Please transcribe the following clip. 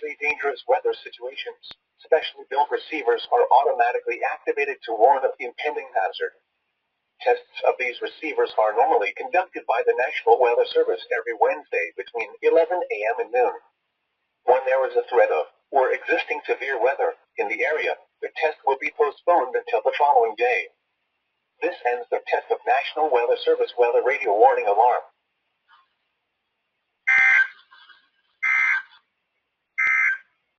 especially dangerous weather situations. Specially built receivers are automatically activated to warn of impending hazard. Tests of these receivers are normally conducted by the National Weather Service every Wednesday between 11 a.m. and noon. When there is a threat of, or existing severe weather, in the area, the test will be postponed until the following day. This ends the test of National Weather Service weather radio warning alarm.